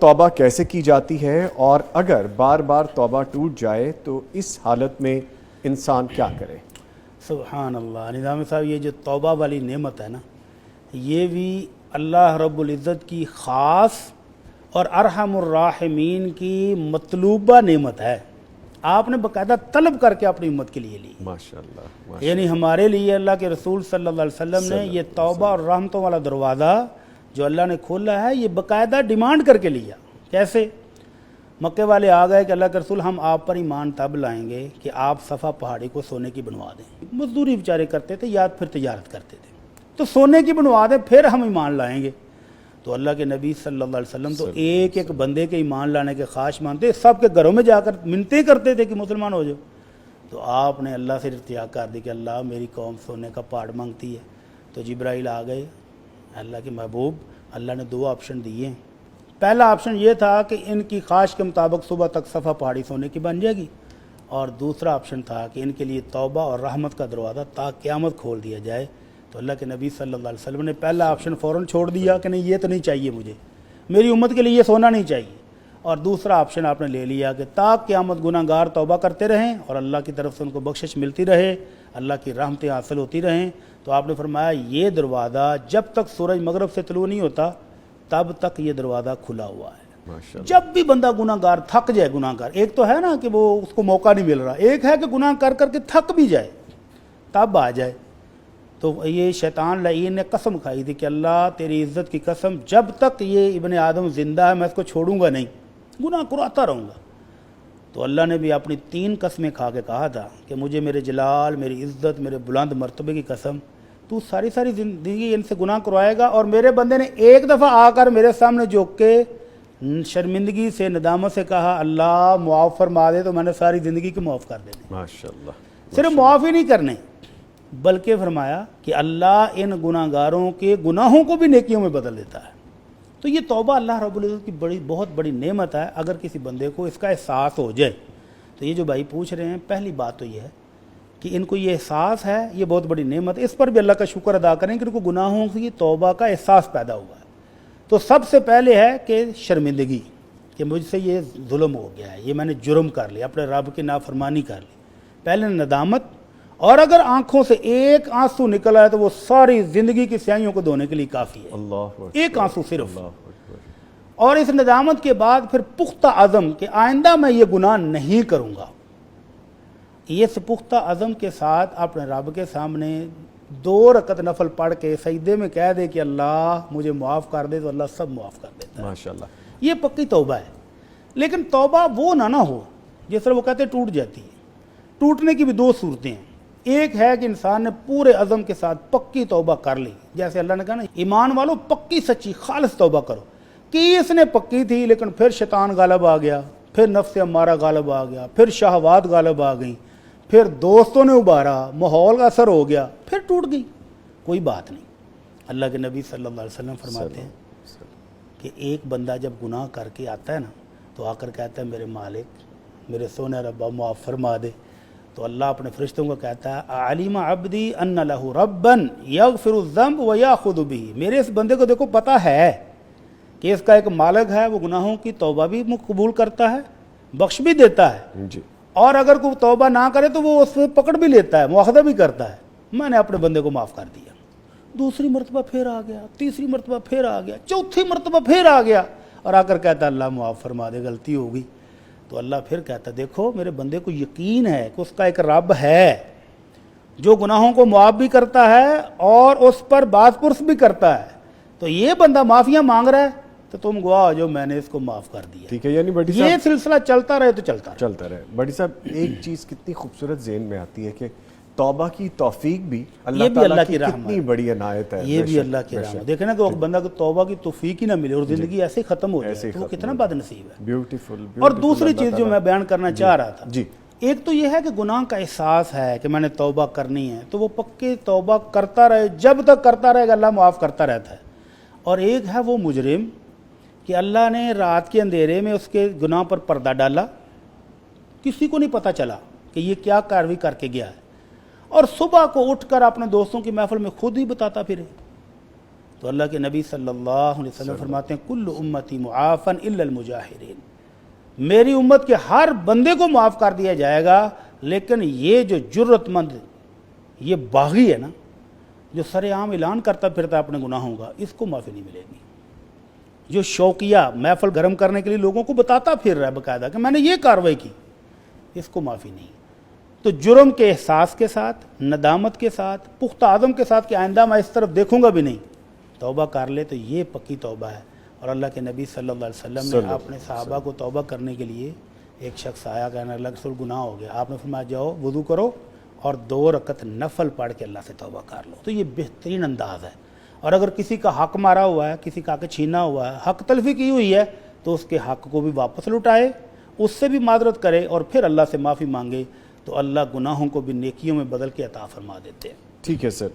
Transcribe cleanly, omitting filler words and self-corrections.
توبہ کیسے کی جاتی ہے اور اگر بار بار توبہ ٹوٹ جائے تو اس حالت میں انسان کیا کرے؟ سبحان اللہ نظامی صاحب، یہ جو توبہ والی نعمت ہے نا، یہ بھی اللہ رب العزت کی خاص اور ارحم الراحمین کی مطلوبہ نعمت ہے۔ آپ نے باقاعدہ طلب کر کے اپنی امت کے لیے لی، ماشاءاللہ۔ یعنی ہمارے لیے اللہ کے رسول صلی اللہ علیہ وسلم نے یہ توبہ اور رحمتوں والا دروازہ جو اللہ نے کھولا ہے، یہ باقاعدہ ڈیمانڈ کر کے لیا۔ کیسے؟ مکے والے آ گئے کہ اللہ کے رسول ہم آپ پر ایمان تب لائیں گے کہ آپ صفا پہاڑی کو سونے کی بنوا دیں۔ مزدوری بیچارے کرتے تھے یا پھر تجارت کرتے تھے، تو سونے کی بنوا دیں پھر ہم ایمان لائیں گے۔ تو اللہ کے نبی صلی اللہ علیہ وسلم تو ایک ایک بندے کے ایمان لانے کے خواہش مانتے، سب کے گھروں میں جا کر منتیں کرتے تھے کہ مسلمان ہو جاؤ۔ تو آپ نے اللہ سے ارتجا کر دی کہ اللہ میری قوم سونے کا پہاڑ مانگتی ہے۔ تو جبرائیل آ گئے، اللہ کے محبوب اللہ نے دو آپشن دیے ہیں۔ پہلا آپشن یہ تھا کہ ان کی خواہش کے مطابق صبح تک صفا پہاڑی سونے کی بن جائے گی، اور دوسرا آپشن تھا کہ ان کے لیے توبہ اور رحمت کا دروازہ تا قیامت کھول دیا جائے۔ تو اللہ کے نبی صلی اللہ علیہ وسلم نے پہلا آپشن فوراً چھوڑ دیا کہ نہیں، یہ تو نہیں چاہیے مجھے، میری امت کے لیے یہ سونا نہیں چاہیے، اور دوسرا آپشن آپ نے لے لیا کہ تا قیامت گناہ گار توبہ کرتے رہیں اور اللہ کی طرف سے ان کو بخشش ملتی رہے، اللہ کی رحمتیں حاصل ہوتی رہیں۔ تو آپ نے فرمایا یہ دروازہ جب تک سورج مغرب سے طلوع نہیں ہوتا تب تک یہ دروازہ کھلا ہوا ہے۔ جب بھی بندہ گناہ گار تھک جائے، گناہ گار ایک تو ہے نا کہ وہ اس کو موقع نہیں مل رہا، ایک ہے کہ گناہ کر کر کے تھک بھی جائے تب آ جائے۔ تو یہ شیطان لعین نے قسم کھائی تھی کہ اللہ تیری عزت کی قسم، جب تک یہ ابن آدم زندہ ہے میں اس کو چھوڑوں گا نہیں، گناہ کراتا رہوں گا۔ تو اللہ نے بھی اپنی 3 قسمیں کھا کے کہا تھا کہ مجھے میرے جلال، میری عزت، میرے بلند مرتبے کی قسم، تو ساری زندگی ان سے گناہ کروائے گا، اور میرے بندے نے ایک دفعہ آ کر میرے سامنے جھک کے شرمندگی سے، ندامت سے کہا اللہ معاف فرما دے، تو میں نے ساری زندگی کو معاف کر دینے۔ ماشاءاللہ۔ صرف معاف ہی نہیں کرنے بلکہ فرمایا کہ اللہ ان گناہ گاروں کے گناہوں کو بھی نیکیوں میں بدل دیتا ہے۔ تو یہ توبہ اللہ رب العزت کی بہت بڑی نعمت ہے۔ اگر کسی بندے کو اس کا احساس ہو جائے تو یہ جو بھائی پوچھ رہے ہیں، پہلی بات تو یہ ہے کہ ان کو یہ احساس ہے، یہ بہت بڑی نعمت ہے، اس پر بھی اللہ کا شکر ادا کریں کہ ان کو گناہوں کی توبہ کا احساس پیدا ہوا ہے۔ تو سب سے پہلے ہے کہ شرمندگی، کہ مجھ سے یہ ظلم ہو گیا ہے، یہ میں نے جرم کر لیا، اپنے رب کی نافرمانی کر لی۔ پہلے ندامت، اور اگر آنکھوں سے ایک آنسو نکل آئے تو وہ ساری زندگی کی سیاہیوں کو دھونے کے لیے کافی ہے، ایک آنسو صرف۔ اور اس ندامت کے بعد پھر پختہ عزم کہ آئندہ میں یہ گناہ نہیں کروں گا۔ یہ پختہ عزم کے ساتھ اپنے رب کے سامنے 2 رکعت نفل پڑھ کے سجدے میں کہہ دے کہ اللہ مجھے معاف کر دے، تو اللہ سب معاف کر دیتا ہے۔ ماشاءاللہ۔ یہ پکی توبہ ہے۔ لیکن توبہ وہ نہ ہو جس طرح وہ کہتے ہیں ٹوٹ جاتی ہے۔ ٹوٹنے کی بھی 2 صورتیں ہیں۔ ایک ہے کہ انسان نے پورے عزم کے ساتھ پکی توبہ کر لی، جیسے اللہ نے کہا نا ایمان والو پکی سچی خالص توبہ کرو، کہ اس نے پکی تھی لیکن پھر شیطان غالب آ گیا، پھر نفس امارہ غالب آ گیا، پھر شہوات غالب آ گئیں، پھر دوستوں نے ابھارا، ماحول کا اثر ہو گیا، پھر ٹوٹ گئی، کوئی بات نہیں۔ اللہ کے نبی صلی اللہ علیہ وسلم فرماتے ہیں کہ ایک بندہ جب گناہ کر کے آتا ہے نا تو آ کر کہتا ہے میرے مالک، میرے سونے ربا معاف فرما دے، تو اللہ اپنے فرشتوں کو کہتا ہے علیم عبدی ان لہ ربا یغفر الذنب ویاخذ بہ، میرے اس بندے کو دیکھو پتہ ہے کہ اس کا ایک مالک ہے، وہ گناہوں کی توبہ بھی قبول کرتا ہے، بخش بھی دیتا ہے جی، اور اگر کوئی توبہ نہ کرے تو وہ اس پہ پکڑ بھی لیتا ہے، مواخذہ بھی کرتا ہے۔ میں نے اپنے بندے کو معاف کر دیا۔ دوسری مرتبہ پھر آ گیا، تیسری مرتبہ پھر آ گیا، چوتھی مرتبہ پھر آ گیا، اور آ کر کہتا اللہ معاف فرما دے، غلطی ہو گئی۔ تو اللہ پھر کہتا دیکھو میرے بندے کو یقین ہے کہ اس کا ایک رب ہے جو گناہوں کو معاف بھی کرتا ہے اور اس پر باز پرس بھی کرتا ہے، تو یہ بندہ معافیاں مانگ رہا ہے تو تم گواہ ہو جو میں نے اس کو معاف کر دیا۔ ٹھیک ہے، یعنی بڑی یہ سلسلہ چلتا رہے تو چلتا رہے۔ بڑی صاحب ایک چیز کتنی خوبصورت ذہن میں آتی ہے کہ توبہ کی توفیق بھی یہ اللہ بھی تعالیٰ اللہ کی کی رحمت کتنی بڑی عنایت ہے۔ یہ بھی اللہ کی رحمت۔ دیکھیں نا کہ بندہ کو توبہ کی توفیق ہی نہ ملے اور زندگی ایسے ہی ختم ہو جائے تو وہ کتنا بد نصیب ہے۔ بیوٹیفل۔ اور دوسری چیز جو میں بیان کرنا چاہ رہا تھا، جی، ایک تو یہ ہے کہ گناہ کا احساس ہے کہ میں نے توبہ کرنی ہے، تو وہ پکے توبہ کرتا رہے، جب تک کرتا رہے گا اللہ معاف کرتا رہتا ہے۔ اور ایک ہے وہ مجرم کہ اللہ نے رات کے اندھیرے میں اس کے گناہ پر پردہ ڈالا، کسی کو نہیں پتہ چلا کہ یہ کیا کارروائی کر کے گیا ہے، اور صبح کو اٹھ کر اپنے دوستوں کی محفل میں خود ہی بتاتا پھرے تو اللہ کے نبی صلی اللہ علیہ وسلم فرماتے ہیں کل امتی معافن الا المجاہرین، میری امت کے ہر بندے کو معاف کر دیا جائے گا، لیکن یہ جو جرت مند، یہ باغی ہے نا، جو سر عام اعلان کرتا پھرتا ہے اپنے گناہوں کا، اس کو معافی نہیں ملے گی۔ جو شوقیہ محفل گرم کرنے کے لیے لوگوں کو بتاتا پھر رہا ہے باقاعدہ کہ میں نے یہ کارروائی کی، اس کو معافی نہیں۔ تو جرم کے احساس کے ساتھ، ندامت کے ساتھ، پختہ عزم کے ساتھ کہ آئندہ میں اس طرف دیکھوں گا بھی نہیں، توبہ کر لے تو یہ پکی توبہ ہے۔ اور اللہ کے نبی صلی اللہ علیہ وسلم نے اپنے صحابہ کو توبہ کرنے کے لیے، ایک شخص آیا کہنے اللہ کے رسول گناہ ہو گیا، آپ نے فرمایا جاؤ وضو کرو اور 2 رکعت نفل پڑھ کے اللہ سے توبہ کر لو۔ تو یہ بہترین انداز ہے۔ اور اگر کسی کا حق مارا ہوا ہے، کسی کا حق چھینا ہوا ہے، حق تلفی کی ہوئی ہے، تو اس کے حق کو بھی واپس لوٹائے، اس سے بھی معذرت کرے اور پھر اللہ سے معافی مانگے، تو اللہ گناہوں کو بھی نیکیوں میں بدل کے عطا فرما دیتے ہیں۔ ٹھیک ہے سر۔